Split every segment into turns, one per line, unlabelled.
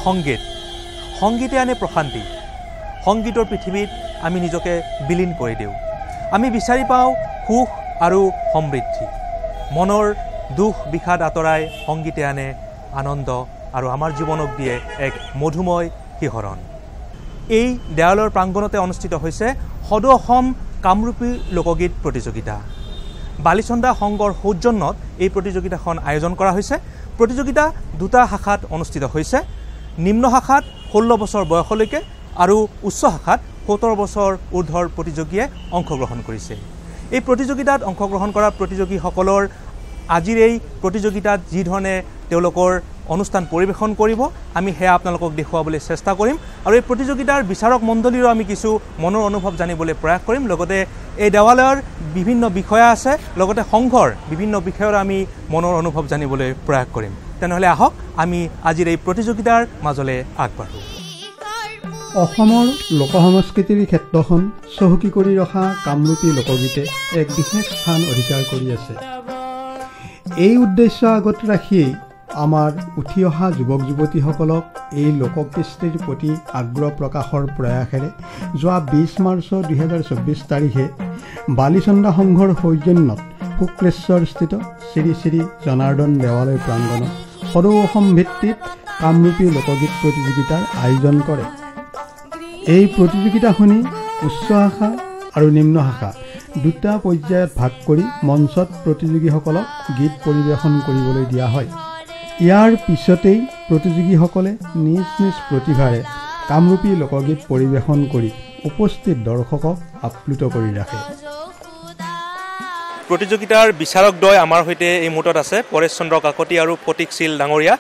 সংগীতে আনে প্ৰশান্তি সংগীতৰ পৃথিৱীত আমি নিজকে বিলীন কৰি দিওঁ আমি বিচাৰি পাওঁ সুখ আৰু সমৃদ্ধি মনৰ দুখ বিষাদ আঁতৰাই সংগীতে আনে আনন্দ আৰু আমাৰ জীৱনক দিয়ে এক মধুময় শিহৰণ এই দেৱালয়ৰ প্ৰাংগণতে অনুষ্ঠিত হৈছে সদৌ অসম কামৰূপী লোকগীত প্ৰতিযোগিতা বালিচন্দা সংঘৰ সৌজন্যত এই প্ৰতিযোগিতাখন আয়োজন কৰা হৈছে প্ৰতিযোগিতা দুটা শাখাত অনুষ্ঠিত হৈছে নিম্ন শাখাত 16 বছৰ বয়সলৈকে আৰু উচ্চ শাখাত 70 বছৰ ঊৰ্ধৰ প্ৰতিযোগীয়ে অংশগ্ৰহণ কৰিছে এই প্ৰতিযোগিতাত অংশগ্ৰহণ কৰা প্ৰতিযোগীসকলৰ আজিৰ এই প্ৰতিযোগিতাত যি ধৰণে তেওঁলোকৰ অনুষ্ঠান পৰিবেশন কৰিব আমি হেয়া আপোনালোকক দেখুৱাবলৈ চেষ্টা কৰিম আৰু এই প্ৰতিযোগিতাৰ বিচাৰক মণ্ডলীৰ আমি কিছু মনৰ অনুভৱ জানিবলৈ প্ৰয়াস কৰিম লগতে এই দেৱালয়ৰ বিভিন্ন বিষয় আছে লগতে সংঘৰ বিভিন্ন বিষয়ৰ আমি মনৰ অনুভৱ জানিবলৈ প্ৰয়াস কৰিম তেনেহলে আহক আমি আজিৰ এই প্ৰতিযোগিতাৰ মাজলৈ আগবাঢ়ো
অসমৰ লোকসংস্কৃতিৰ ক্ষেত্ৰখন চহকী কৰি ৰখা কামৰূপী লোকগীতে এক বিশেষ স্থান অধিকাৰ কৰি আছে এই উদ্দেশ্য আগত ৰাখি আমাৰ উঠি অহা যুৱক যুৱতীসকলক এই লোককৃষ্টিৰ প্ৰতি আগ্ৰহ প্ৰকাশৰ প্ৰয়াসেৰে যোৱা 20 মাৰ্চ 2024 তাৰিখে বালিচন্দা সংঘৰ সৌজন্যত শুক্লেশ্বৰস্থিত শ্ৰী শ্ৰী জনাৰ্দন দেৱালয় প্ৰাংগণত সদৌ অসম ভিত্তিত কামৰূপী লোকগীত প্ৰতিযোগিতাৰ আয়োজন কৰে এই প্ৰতিযোগিতাখনি উচ্চ শাখা আৰু নিম্ন শাখা দুটা পৰ্যায়ত ভাগ কৰি মঞ্চত প্ৰতিযোগীসকলক গীত পৰিৱেশন কৰিবলৈ দিয়া হয় ইয়াৰ পিছতেই প্ৰতিযোগীসকলে নিজ নিজ প্ৰতিভাৰে কামৰূপী লোকগীত পৰিৱেশন কৰি উপস্থিত দৰ্শকক আপ্লুত কৰি ৰাখে
প্ৰতিযোগিতাৰ বিচাৰকদ্বয় আমাৰ সৈতে এই মুহূৰ্তত আছে পৰেশ চন্দ্ৰ কাকতি আৰু ফটিকশীল ডাঙৰীয়া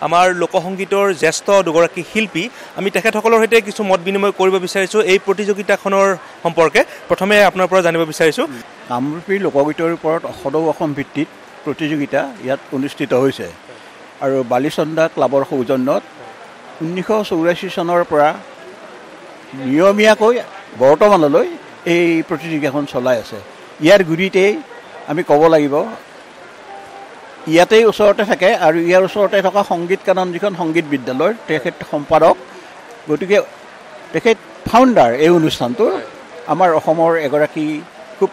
আমাৰ লোকসংগীতৰ জ্যেষ্ঠ দুগৰাকী শিল্পী আমি তেখেতসকলৰ সৈতে কিছু মত বিনিময় কৰিব বিচাৰিছোঁ এই প্ৰতিযোগিতাখনৰ সম্পৰ্কে প্ৰথমে আপোনাৰ পৰা জানিব বিচাৰিছোঁ
কামৰূপী লোকগীতৰ ওপৰত সদৌ অসম ভিত্তিত প্ৰতিযোগিতা ইয়াত অনুষ্ঠিত হৈছে আৰু বালিচন্দা ক্লাবৰ সৌজন্যত 1984 চনৰ পৰা নিয়মীয়াকৈ বৰ্তমানলৈ এই প্ৰতিযোগিতাখন চলাই আছে ইয়াৰ গুৰিতেই আমি ক'ব লাগিব ইয়াতেই ওচৰতে থাকে আৰু ইয়াৰ ওচৰতে থকা সংগীত কানন যিখন সংগীত বিদ্যালয়ৰ তেখেত সম্পাদক গতিকে তেখেত ফাউণ্ডাৰ এই অনুষ্ঠানটোৰ আমাৰ অসমৰ এগৰাকী খুব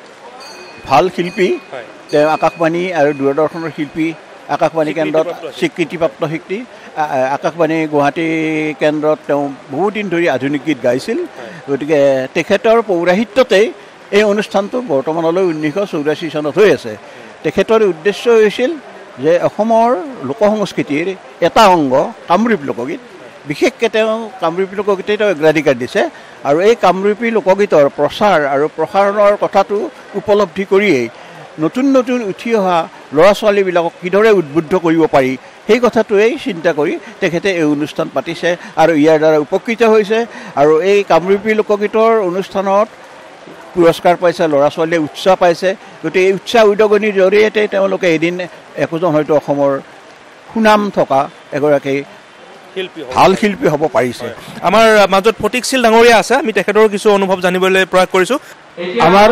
ভাল শিল্পী তেওঁ আকাশবাণী আৰু দূৰদৰ্শনৰ শিল্পী আকাশবাণী কেন্দ্ৰত স্বীকৃতিপ্ৰাপ্ত শিল্পী আকাশবাণী গুৱাহাটী কেন্দ্ৰত তেওঁ বহুদিন ধৰি আধুনিক গীত গাইছিল গতিকে তেখেতৰ পৌৰাহিত্যতেই এই অনুষ্ঠানটো বৰ্তমানলৈ 1984 চনত হৈ আছে তেখেতৰ উদ্দেশ্য হৈছিল যে অসমৰ লোকসংস্কৃতিৰ এটা অংগ কামৰূপী লোকগীত বিশেষকৈ তেওঁ কামৰূপী লোকগীতেই তেওঁ অগ্ৰাধিকাৰ দিছে আৰু এই কামৰূপী লোকগীতৰ প্ৰচাৰ আৰু প্ৰসাৰণৰ কথাটো উপলব্ধি কৰিয়েই নতুন নতুন উঠি অহা ল'ৰা ছোৱালীবিলাকক কিদৰে উদ্বুদ্ধ কৰিব পাৰি সেই কথাটোৱেই চিন্তা কৰি তেখেতে এই অনুষ্ঠান পাতিছে আৰু ইয়াৰ দ্বাৰা উপকৃত হৈছে আৰু এই কামৰূপী লোকগীতৰ অনুষ্ঠানত পুৰস্কাৰ পাইছে ল'ৰা ছোৱালীয়ে উৎসাহ পাইছে গতিকে এই উৎসাহ উদগনিৰ জৰিয়তে তেওঁলোকে এদিন একোজন হয়তো অসমৰ সুনাম থকা এগৰাকী ভাল শিল্পী হ'ব পাৰিছে
আমাৰ মাজত ফটিকশীল ডাঙৰীয়া আছে আমি তেখেতৰ কিছু অনুভৱ জানিবলৈ প্ৰয়াস কৰিছোঁ
আমাৰ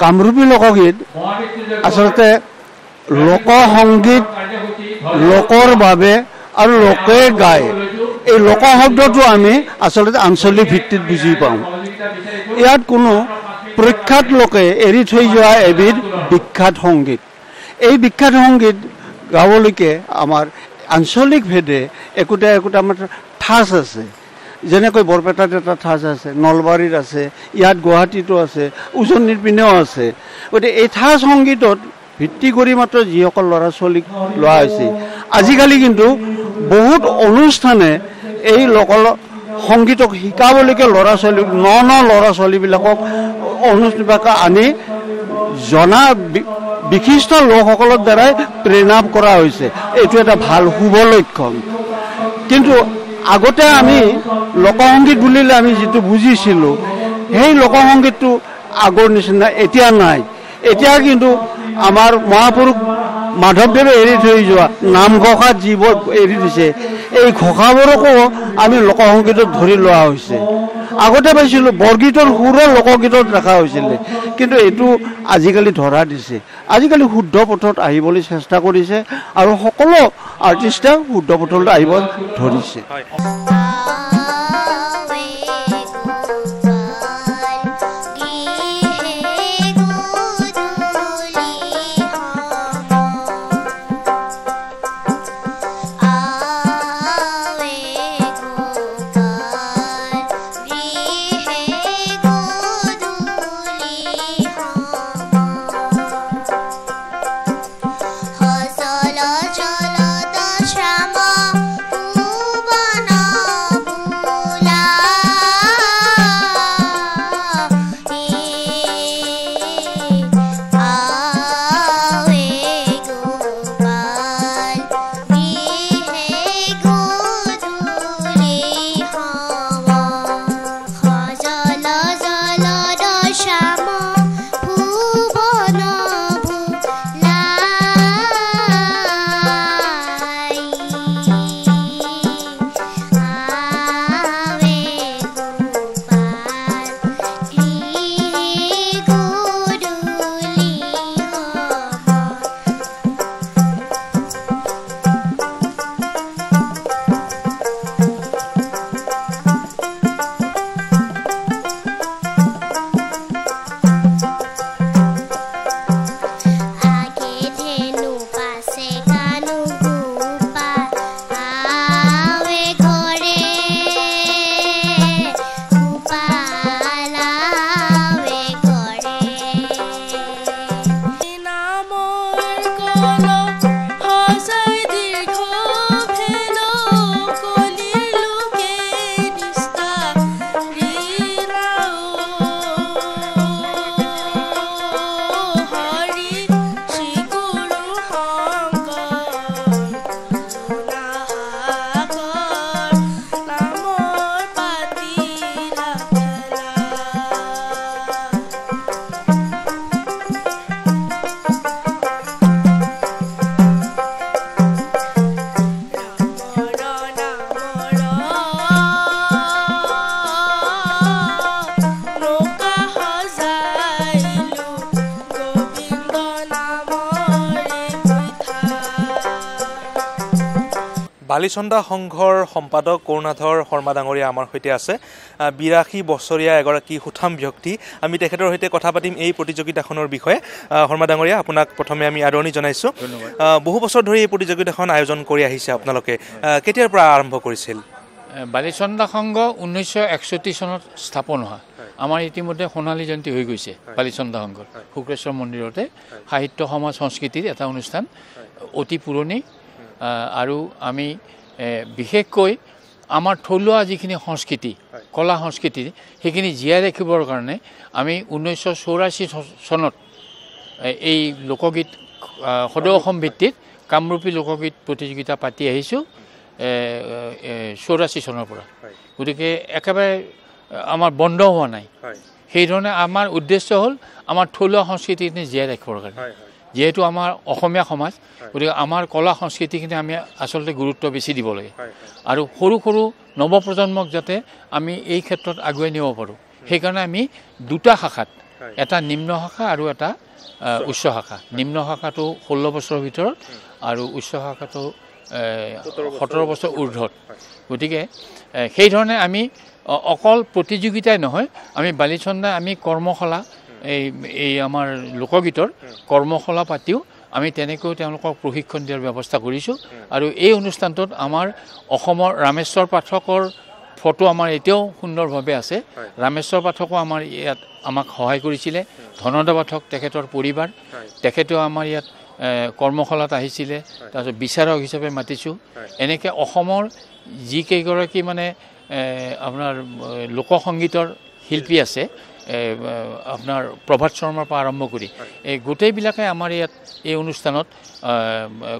কামৰূপী লোকগীত আচলতে লোকসংগীত লোকৰ বাবে আৰু লোকে গায় এই লোক শব্দটো আমি আচলতে আঞ্চলিক ভিত্তিত বুজি পাওঁ ইয়াত কোনো প্ৰখ্যাত লোকে এৰি থৈ যোৱা এবিধ বিখ্যাত সংগীত এই বিখ্যাত সংগীত গাবলৈকে আমাৰ আঞ্চলিক ভেদে একোটা একোটা আমাৰ ঠাঁচ আছে যেনেকৈ বৰপেটাত এটা ঠাঁচ আছে নলবাৰীত আছে ইয়াত গুৱাহাটীতো আছে উজনিৰ পিনেও আছে গতিকে এই ঠাঁচ সংগীতত ভিত্তি কৰি মাত্ৰ যিসকল ল'ৰা ছোৱালীক লোৱা হৈছে আজিকালি কিন্তু বহুত অনুষ্ঠানে এই লোক সংগীতক শিকাবলৈকে ল'ৰা ছোৱালীক ন ল'ৰা ছোৱালীবিলাকক অনুষ্ঠান আনি জনা বিশিষ্ট লোকসকলৰ দ্বাৰাই প্ৰেৰণা কৰা হৈছে এইটো এটা ভাল শুভ লক্ষণ কিন্তু আগতে আমি লোকসংগীত বুলিলে আমি যিটো বুজিছিলোঁ সেই লোকসংগীতটো আগৰ নিচিনা এতিয়া নাই এতিয়া কিন্তু আমাৰ মহাপুৰুষ মাধৱদেৱে এৰি থৈ যোৱা নামঘোষা যিবোৰ এৰি দিছে এই ঘোষাবোৰকো আমি লোকসংগীতত ধৰি লোৱা হৈছে আগতে পাইছিলোঁ বৰগীতৰ সুৰো লোকগীতত ৰখা হৈছিলে কিন্তু এইটো আজিকালি ধৰা দিছে আজিকালি শুদ্ধ পথত আহিবলৈ চেষ্টা কৰিছে আৰু সকলো আৰ্টিষ্টে শুদ্ধ পথলৈ আহিব ধৰিছে
বালিচন্দা সংঘৰ সম্পাদক কৰুণাধৰ শৰ্মা ডাঙৰীয়া আমাৰ সৈতে আছে। 82 বছৰীয়া এগৰাকী সুঠাম ব্যক্তি। আমি তেখেতৰ সৈতে কথা পাতিম এই প্ৰতিযোগিতাখনৰ বিষয়ে। শৰ্মা ডাঙৰীয়া, আপোনাক প্ৰথমে আমি আদৰণি জনাইছোঁ। বহু বছৰ ধৰি এই প্ৰতিযোগিতাখন আয়োজন কৰি আহিছে আপোনালোকে, কেতিয়াৰ পৰা আৰম্ভ কৰিছিল?
বালিচন্দা সংঘ 1961 চনত স্থাপন হোৱা। আমাৰ ইতিমধ্যে সোণালী জয়ন্তী হৈ গৈছে। বালিচন্দা সংঘৰ শুক্ৰেশ্বৰ মন্দিৰতে সাহিত্য সমাজ সংস্কৃতিৰ এটা অনুষ্ঠান অতি পুৰণি। আৰু আমি বিশেষকৈ আমাৰ থলুৱা যিখিনি সংস্কৃতি, কলা সংস্কৃতি, সেইখিনি জীয়াই ৰাখিবৰ কাৰণে আমি 1984 চনত এই লোকগীত সদৌ অসম ভিত্তিত কামৰূপী লোকগীত প্ৰতিযোগিতা পাতি আহিছোঁ 84 চনৰ পৰা। গতিকে একেবাৰে আমাৰ বন্ধ হোৱা নাই। সেইধৰণে আমাৰ উদ্দেশ্য হ'ল আমাৰ থলুৱা সংস্কৃতিখিনি জীয়াই ৰাখিবৰ কাৰণে। যেহেতু আমাৰ অসমীয়া সমাজ, গতিকে আমাৰ কলা সংস্কৃতিখিনি আমি আচলতে গুৰুত্ব বেছি দিব লাগে। আৰু সৰু সৰু নৱপ্ৰজন্মক যাতে আমি এই ক্ষেত্ৰত আগুৱাই নিব পাৰোঁ, সেইকাৰণে আমি দুটা শাখাত, এটা নিম্ন শাখা আৰু এটা উচ্চ শাখা। নিম্ন শাখাটো 16 বছৰৰ ভিতৰত আৰু উচ্চ শাখাটো 17 বছৰ ঊৰ্ধত। গতিকে সেইধৰণে আমি অকল প্ৰতিযোগিতাই নহয়, আমি বালিচন্দাই আমি কৰ্মশালা, এই আমাৰ লোকগীতৰ কৰ্মশালা পাতিও আমি তেনেকৈ তেওঁলোকক প্ৰশিক্ষণ দিয়াৰ ব্যৱস্থা কৰিছোঁ। আৰু এই অনুষ্ঠানটোত আমাৰ অসমৰ ৰামেশ্বৰ পাঠকৰ ফটো আমাৰ এতিয়াও সুন্দৰভাৱে আছে। ৰামেশ্বৰ পাঠকো আমাৰ ইয়াত আমাক সহায় কৰিছিলে। ধনদা পাঠক তেখেতৰ পৰিবাৰ, তেখেতেও আমাৰ ইয়াত কৰ্মশালাত আহিছিলে। তাৰপিছত বিচাৰক হিচাপে মাতিছোঁ। এনেকৈ অসমৰ যিকেইগৰাকী মানে আপোনাৰ লোকসংগীতৰ শিল্পী আছে, আপোনাৰ প্ৰভাত শৰ্মাৰ পৰা আৰম্ভ কৰি এই গোটেইবিলাকে আমাৰ ইয়াত এই অনুষ্ঠানত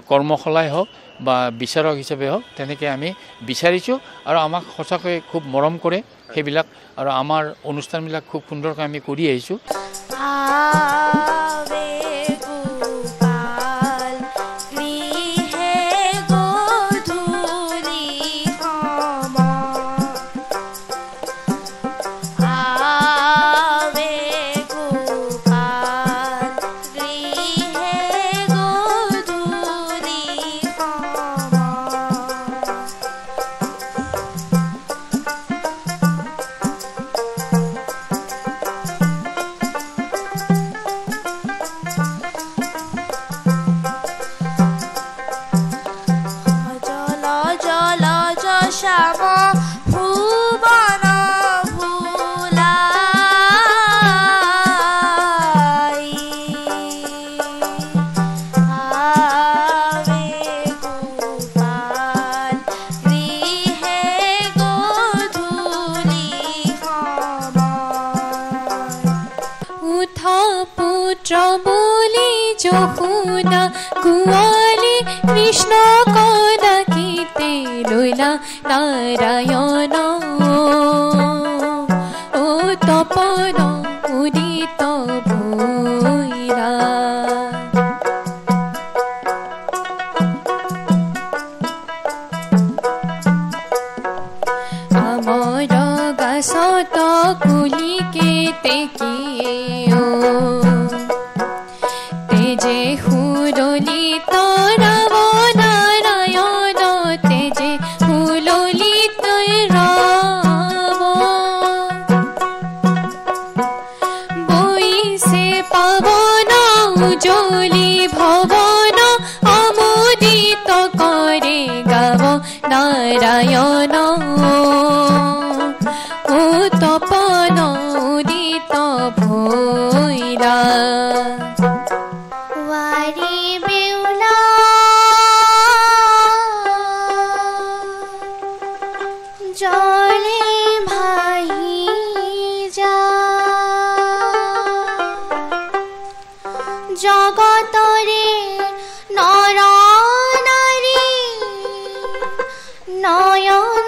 কৰ্মশালাই হওক বা বিচাৰক হিচাপে হওক তেনেকৈ আমি বিচাৰিছোঁ। আৰু আমাক সঁচাকৈ খুব মৰম কৰে সেইবিলাক, আৰু আমাৰ অনুষ্ঠানবিলাক খুব সুন্দৰকৈ আমি কৰি আহিছোঁ।
কৃষ্ণ কদা কীর্তে লীলা নারায়ণ ও তপন উদিত ভৈরা আমার গাছত কুলিকে তেকিও তেজে হুদলিত নারায়ণ তেজে হুললিত রাম বইসে পাবন উজ্জ্বলি ভবন আমোদিত করে গাব নারায়ণ ও তপন উদিত ভৈরা
জগতরে নর নারী নয়ন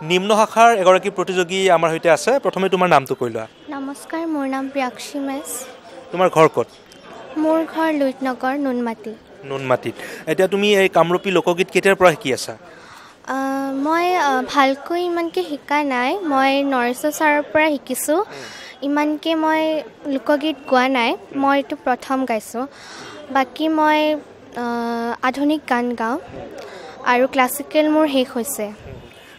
নিম্ন শাখাৰ এগৰাকী প্ৰতিযোগী আমাৰ সৈতে আছে প্ৰথমে তোমাৰ নামটো কৈ লোৱা
নমস্কাৰ মোৰ নাম প্ৰিয়াক্ষী মেছ
তোমাৰ ঘৰ ক'ত
মোৰ ঘৰ লুইতনগৰ
নুনমাটিত এতিয়া তুমি এই কামৰূপী লোকগীত কেতিয়াৰ পৰা শিকি আছা
মই ভালকৈ ইমানকৈ শিকা নাই মই নৰেশ্বৰ ছাৰৰ পৰা শিকিছোঁ ইমানকৈ মই লোকগীত গোৱা নাই মই এইটো প্ৰথম গাইছোঁ বাকী মই আধুনিক গান গাওঁ আৰু ক্লাছিকেল মোৰ শেষ হৈছে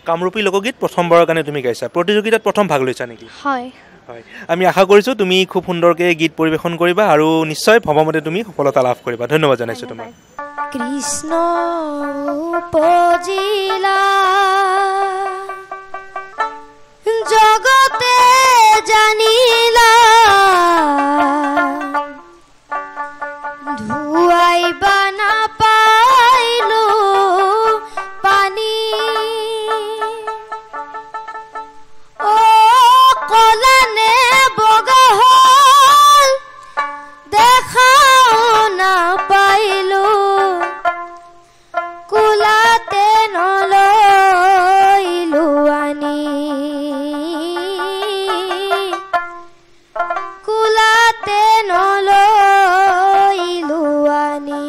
কামৰূপী লোকগীত প্ৰথমবাৰৰ কাৰণে তুমি গাইছা প্ৰতিযোগিতাত প্ৰথম ভাগ লৈছা নেকি
হয়
হয় আমি আশা কৰিছোঁ তুমি খুব সুন্দৰকৈ গীত পৰিৱেশন কৰিবা আৰু নিশ্চয় ভৱমতে তুমি সফলতা লাভ কৰিবা ধন্যবাদ জনাইছোঁ তোমাক
কৃষ্ণ উপজিলা জগতে জানিলা ধুৱাইবা নাপাইলো পানী অ কলানে বগা হ'ল দেখাও নাপাইলো কুলাতে নলৈলো আনি কুলাতে নলৈলো আনি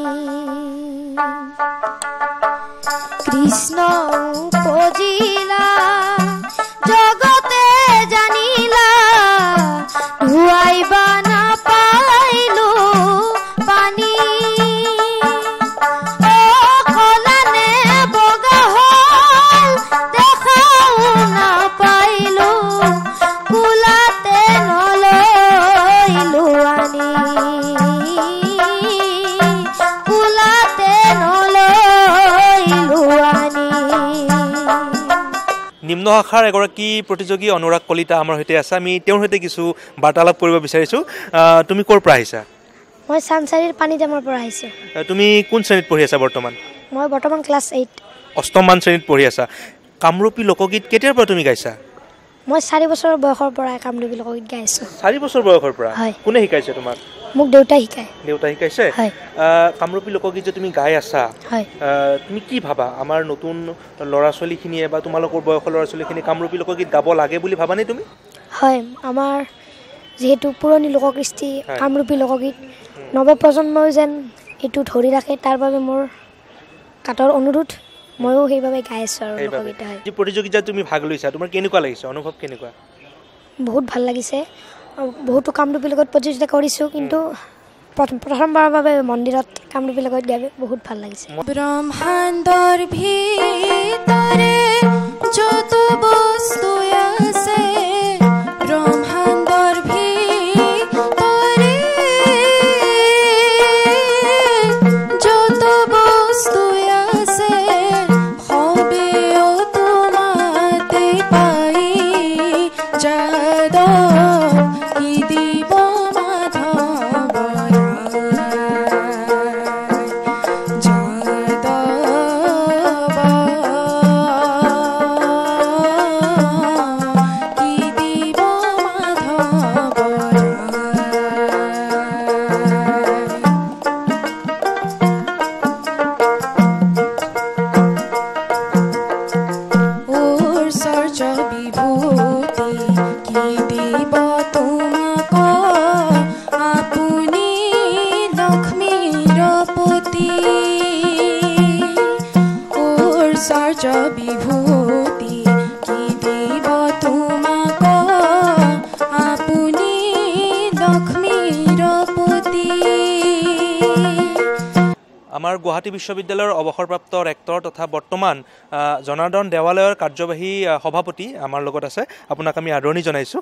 কৃষ্ণ উপজিলা জগতে জানিলা ধুৱাইবা নাপাইলো পানী অ কলানে বগা হ'ল দেখাও নাপাইলো কুলাতে নলৈলো আনি কুলাতে নলৈলো আনি
নিম্ন শাখাৰ এগৰাকী প্ৰতিযোগী অনুৰাগ কলিতা আমাৰ সৈতে আছে আমি তেওঁৰ সৈতে কিছু বাৰ্তালাপ কৰিব বিচাৰিছোঁ তুমি ক'ৰ পৰা আহিছা
মই চানচাৰীৰ পানীডামৰ পৰা আহিছোঁ
তুমি কোন শ্ৰেণীত পঢ়ি আছা বৰ্তমান
মই বৰ্তমান ক্লাছ 8
অষ্টমমান শ্ৰেণীত পঢ়ি আছা কামৰূপী লোকগীত কেতিয়াৰ পৰা তুমি গাইছা
মই 4 বছৰ বয়সৰ পৰা কামৰূপী লোকগীত গাই আছোঁ
4 বছৰ বয়সৰ পৰা
হয়।
কোনে শিকাইছে তোমাক
মোক দেউতাই শিকায়
দেউতা শিকাইছে
হয়।
কামৰূপী লোকগীত যে তুমি গাই আছা
হয়
তুমি কি ভাবা আমাৰ নতুন ল'ৰা ছোৱালীখিনিয়ে বা তোমালোকৰ বয়সৰ ল'ৰা ছোৱালীখিনি কামৰূপী লোকগীত গাব লাগে বুলি ভাবানে তুমি
হয় আমাৰ যিহেতু পুৰণি লোককৃষ্টি
হয়।
কামৰূপী লোকগীত নৱপ্ৰজন্মই যেন এইটো ধৰি ৰাখে তাৰ বাবে মোৰ কাটৰ অনুৰোধ ময়ো সেইবাবে গাই আছোঁ আৰু লোকগীত হয়
যি প্ৰতিযোগিতাত তুমি ভাগ লৈছা তোমাৰ কেনেকুৱা লাগিছে অনুভৱ কেনেকুৱা
বহুত ভাল লাগিছে বহুতো কামৰূপী লগত প্ৰতিযোগিতা কৰিছোঁ কিন্তু প্ৰথমবাৰৰ বাবে মন্দিৰত কামৰূপী লগত গাই বহুত ভাল লাগিছে
ব্ৰহ্মাণ্ডৰ ভিতৰে যত বস্তু আছে ব্ৰহ্মাণ্ডৰ ভিতৰে যত বস্তু আছে সবেও তোমাতে পাই যাদৱ কি দিব বিভূতি কি দিব তোমাক আপুনি লক্ষ্মীৰ পতি
আমাৰ গুৱাহাটী বিশ্ববিদ্যালয়ৰ অৱসৰপ্ৰাপ্ত ৰেক্টৰ তথা বৰ্তমান জনাৰ্দন দেৱালয়ৰ কাৰ্যবাহী সভাপতি আমাৰ লগত আছে আপোনাক আমি আদৰণি জনাইছোঁ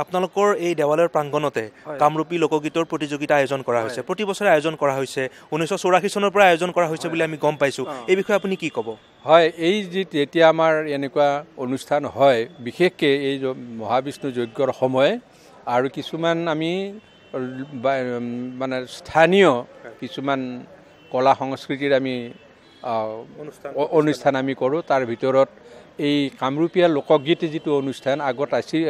আপোনালোকৰ এই দেৱালয়ৰ প্ৰাংগণতে কামৰূপী লোকগীতৰ প্ৰতিযোগিতা আয়োজন কৰা হৈছে প্ৰতি বছৰে আয়োজন কৰা হৈছে 1984 চনৰ পৰা আয়োজন কৰা হৈছে বুলি আমি গম পাইছোঁ এই বিষয়ে আপুনি কি ক'ব
হয় এই যেতিয়া আমাৰ এনেকুৱা অনুষ্ঠান হয় বিশেষকৈ এই মহাবিষ্ণু যজ্ঞৰ সময় আৰু কিছুমান আমি মানে স্থানীয় কিছুমান কলা সংস্কৃতিৰ আমি অনুষ্ঠান আমি কৰোঁ তাৰ ভিতৰত এই কামৰূপীয়া লোকগীত যিটো অনুষ্ঠান আগত আছিল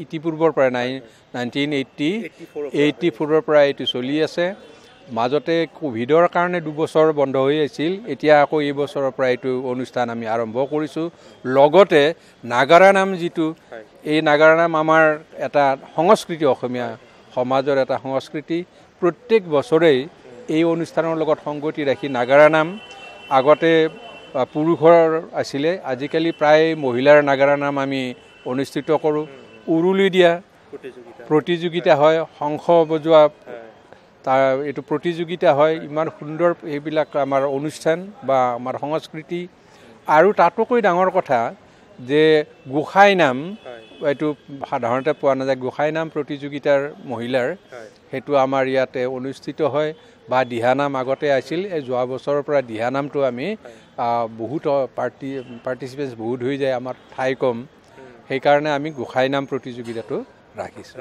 ইতিপূৰ্বৰ পৰা 1984 পৰা এইটো চলি আছে মাজতে কোভিডৰ কাৰণে 2 বছৰ বন্ধ হৈ আছিল এতিয়া আকৌ এই বছৰৰ পৰা এইটো অনুষ্ঠান আমি আৰম্ভ কৰিছোঁ লগতে নাগাৰা নাম যিটো এই নাগাৰা নাম আমাৰ এটা সংস্কৃতি অসমীয়া সমাজৰ এটা সংস্কৃতি প্ৰত্যেক বছৰেই এই অনুষ্ঠানৰ লগত সংগতি ৰাখি নাগাৰা নাম আগতে পুৰুষৰ আছিলে আজিকালি প্ৰায় মহিলাৰ নাগাৰা নাম আমি অনুষ্ঠিত কৰোঁ উৰুলি দিয়া প্ৰতিযোগিতা হয় শংখ বজোৱা তাৰ এইটো প্ৰতিযোগিতা হয় ইমান সুন্দৰ এইবিলাক আমাৰ অনুষ্ঠান বা আমাৰ সংস্কৃতি আৰু তাতোকৈ ডাঙৰ কথা যে গোসাই নাম এইটো সাধাৰণতে পোৱা নাযায় গোসাই নাম প্ৰতিযোগিতাৰ মহিলাৰ সেইটো আমাৰ ইয়াতে অনুষ্ঠিত হয় বা দিহানাম আগতে আছিল এই যোৱা বছৰৰ পৰা দিহানামটো আমি বহুত পাৰ্টিচিপেণ্টছ বহুত হৈ যায় আমাৰ ঠাই কম সেইকাৰণে আমি গোসাই নাম প্ৰতিযোগিতাটো ৰাখিছোঁ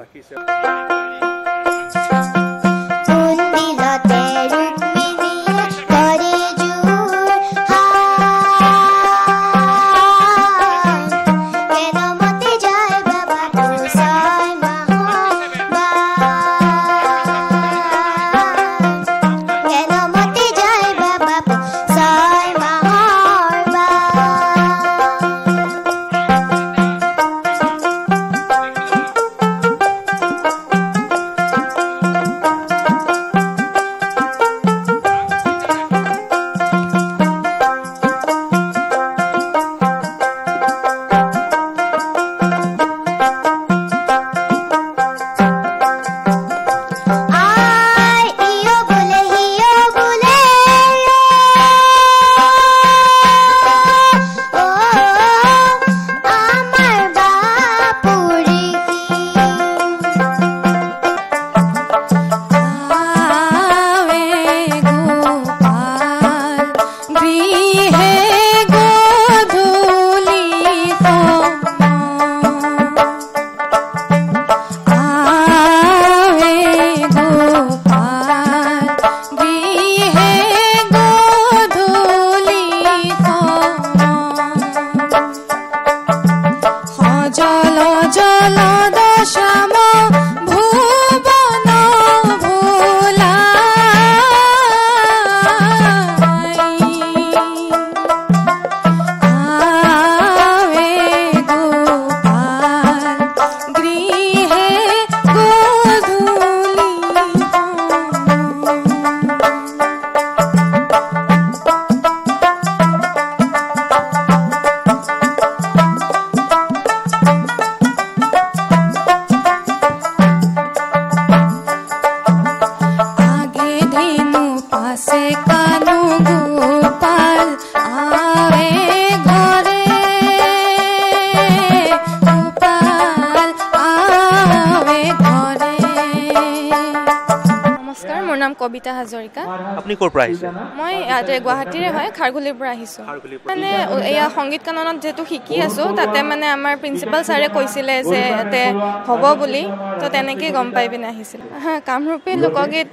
কবিতা হাজৰিকা
আপুনি ক'ৰ পৰা আহিছে
মই ইয়াতে গুৱাহাটীৰে হয় খাৰঘুলিৰ পৰা আহিছোঁ মানে এয়া সংগীত কাননত যেটো শিকি আছোঁ তাতে মানে আমাৰ প্ৰিন্সিপাল ছাৰে কৈছিলে যে ইয়াতে হ'ব বুলি তো তেনেকৈ গম পাই পিনে আহিছিল কামৰূপী লোকগীত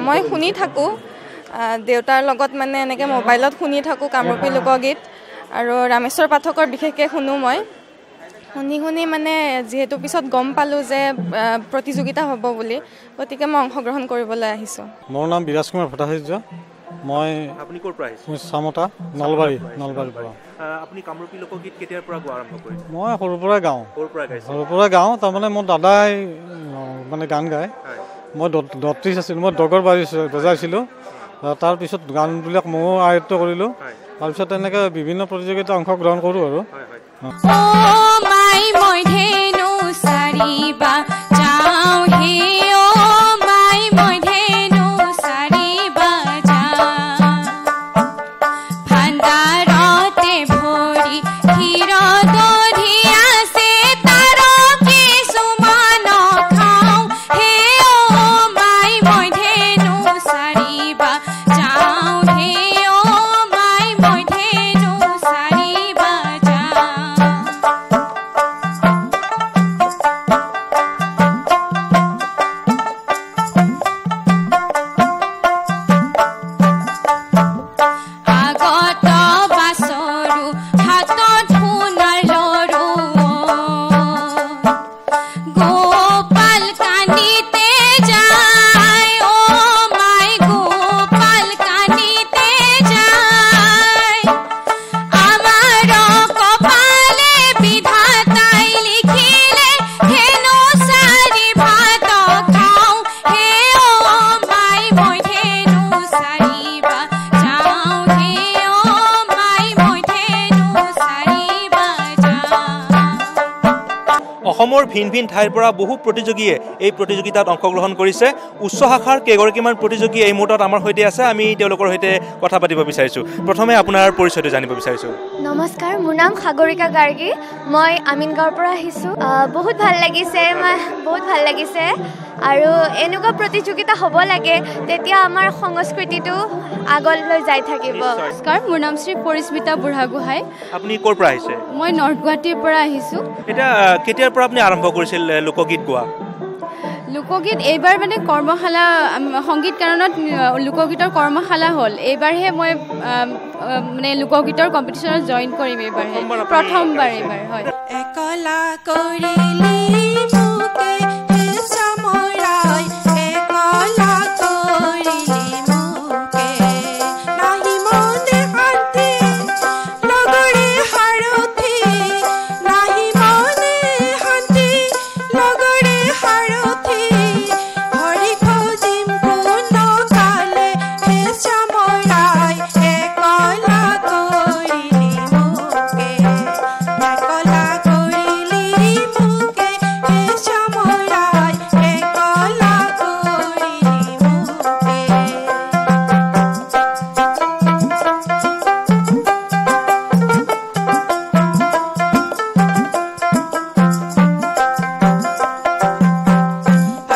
মই শুনি থাকোঁ দেউতাৰ লগত মানে এনেকৈ মোবাইলত শুনি থাকোঁ কামৰূপী লোকগীত আৰু ৰামেশ্বৰ পাঠকৰ বিশেষকৈ শুনো মই শুনি শুনি মানে যেহেতু পিছত গম পালোঁ যে প্ৰতিযোগিতা হ'ব বুলি গতিকে মই অংশগ্ৰহণ কৰিবলৈ আহিছোঁ
মোৰ নাম বিৰাজ কুমাৰ ভট্টাচাৰ্য মই
আপুনি ক'ৰ পৰা আহিছে
চামতা নলবাৰীৰ পৰা
আপুনি কামৰূপী লোকগীত কেতিয়াৰ পৰা গোৱা আৰম্ভ কৰিছে
মই সৰুৰ পৰাই গাওঁ সৰুৰ পৰাই গাওঁ তাৰমানে মোৰ দাদাই মানে গান গায় মই দত্ৰিছ আছিলোঁ মই দগৰ বজাইছিলোঁ তাৰপিছত গানবিলাক ময়ো আয়ত্ব কৰিলোঁ তাৰপিছত এনেকৈ বিভিন্ন প্ৰতিযোগিতা অংশগ্ৰহণ কৰোঁ আৰু
অসমৰ ভিন ভিন ঠাইৰ পৰা বহু প্ৰতিযোগীয়ে এই প্ৰতিযোগিতাত অংশগ্ৰহণ কৰিছে। উচ্চ শাখাৰ কেইগৰাকীমান প্ৰতিযোগী এই মুহূৰ্তত আমাৰ সৈতে আছে, আমি তেওঁলোকৰ সৈতে কথা পাতিব বিচাৰিছোঁ। প্ৰথমে আপোনাৰ পৰিচয়টো জানিব বিচাৰিছোঁ।
নমস্কাৰ, মোৰ নাম সাগৰিকা গাৰ্গী, মই আমিনগাঁৱৰ পৰা আহিছোঁ। বহুত ভাল লাগিছে আৰু এনেকুৱা প্ৰতিযোগিতা হ'ব লাগে, তেতিয়া আমাৰ সংস্কৃতিটো আগলৈ যাই থাকিব।
নমস্কাৰ, মোৰ নাম শ্ৰী পৰিস্মিতা বুঢ়াগোহাঁই।
আপুনি ক'ৰ পৰা আহিছে?
মই নৰ্থ গুৱাহাটীৰ পৰা আহিছোঁ।
এতিয়া কেতিয়াৰ পৰা আপুনি আৰম্ভ কৰিছিল লোকগীত গোৱা?
লোকগীত এইবাৰ মানে কৰ্মশালা, সংগীত কাৰণত লোকগীতৰ কৰ্মশালা হ'ল। এইবাৰহে মই মানে লোকগীতৰ কম্পিটিশ্যনত জইন কৰিম। এইবাৰহে প্ৰথমবাৰ এইবাৰ হয়।
একলা কৰিলি মুকে চামৰাই, একলা কৰিলি মুকে নাহি মনে শান্তি লগৰে হাৰথি, নাহি মনে শান্তি লগৰে হাৰথি, হৰি খজিম কোন কালে হে চামৰাই, একলা কৰিলি মুকে, একলা কৰিলি মুকে হে চামৰাই, একলা কৰিলি মুকে।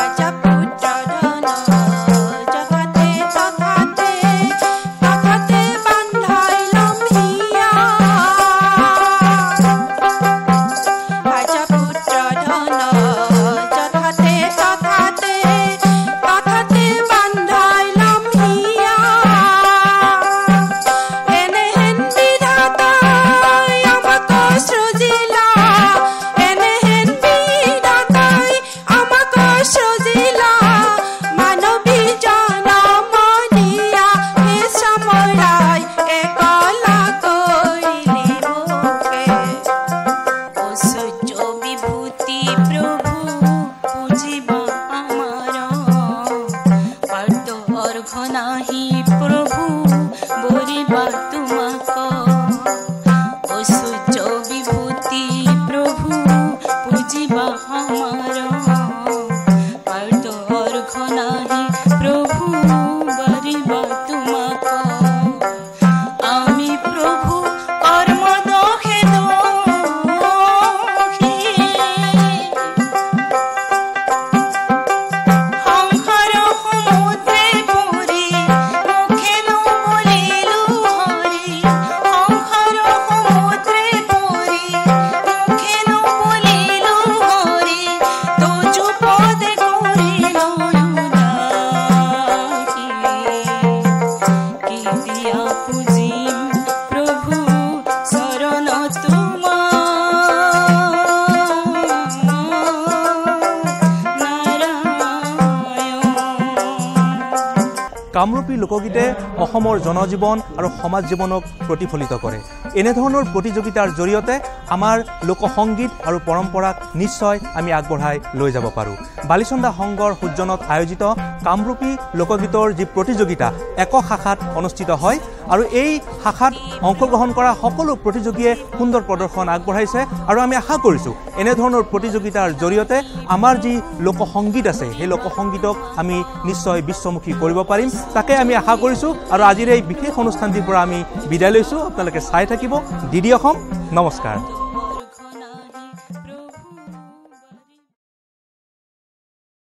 আজা পুত্ৰ ধন যথাতে তথাতে, তথাতে বান্ধাই লম হিয়া। আজা পুত্ৰ ধন যথাতে তথাতে, তথাতে বান্ধাই লম হিয়া। এনেহেন বিধাতাই আমাক সৃজিলা, এনেহেন বিধাতাই আমাক সৃজিলা, মানৱী জনম দিয়া হে চামৰাই, একলা কৰিলি মুকে। ঐশ্বৰ্য বিভূতি প্ৰভু পুজিব আমাৰ, পাৰ্থ অৰ্ঘ নাহি প্ৰভু বৰিবা তোমাক। ঐশ্বৰ্য বিভূতি প্ৰভু পুজিব আমাৰ, পাৰ্থ অৰ্ঘ নাহি প্ৰভু বৰিবা তোমাক। আমি প্ৰভু কৰ্ম দোষে দোষী, সংসাৰ সমুদ্ৰে পৰি মুখে নবলিলো হৰি, সংসাৰ সমুদ্ৰে পৰি মুখে নবলিলো হৰি, তোজো পদে কৰিলো উদাসী, কি দিয়া পুজিম প্ৰভু চৰণ
কামৰূপী লোকগীতে অসমৰ জনজীৱন আৰু সমাজ জীৱনক প্ৰতিফলিত কৰে। এনেধৰণৰ প্ৰতিযোগিতাৰ জৰিয়তে আমাৰ লোকসংগীত আৰু পৰম্পৰাক নিশ্চয় আমি আগবঢ়াই লৈ যাব পাৰোঁ। বালিচন্দা সংঘৰ সূৰ্যনত আয়োজিত কামৰূপী লোকগীতৰ যি প্ৰতিযোগিতা একক শাখাত অনুষ্ঠিত হয়, আৰু এই শাখাত অংশগ্ৰহণ কৰা সকলো প্ৰতিযোগীয়ে সুন্দৰ প্ৰদৰ্শন আগবঢ়াইছে, আৰু আমি আশা কৰিছোঁ এনেধৰণৰ প্ৰতিযোগিতাৰ জৰিয়তে আমাৰ যি লোকসংগীত আছে সেই লোকসংগীতক আমি নিশ্চয় বিশ্বমুখী কৰিব পাৰিম, তাকে আমি আশা কৰিছোঁ। আৰু আজিৰ এই বিশেষ অনুষ্ঠানটিৰ পৰা আমি বিদায় লৈছোঁ। আপোনালোকে চাই থাকিব DD অসম। নমস্কাৰ।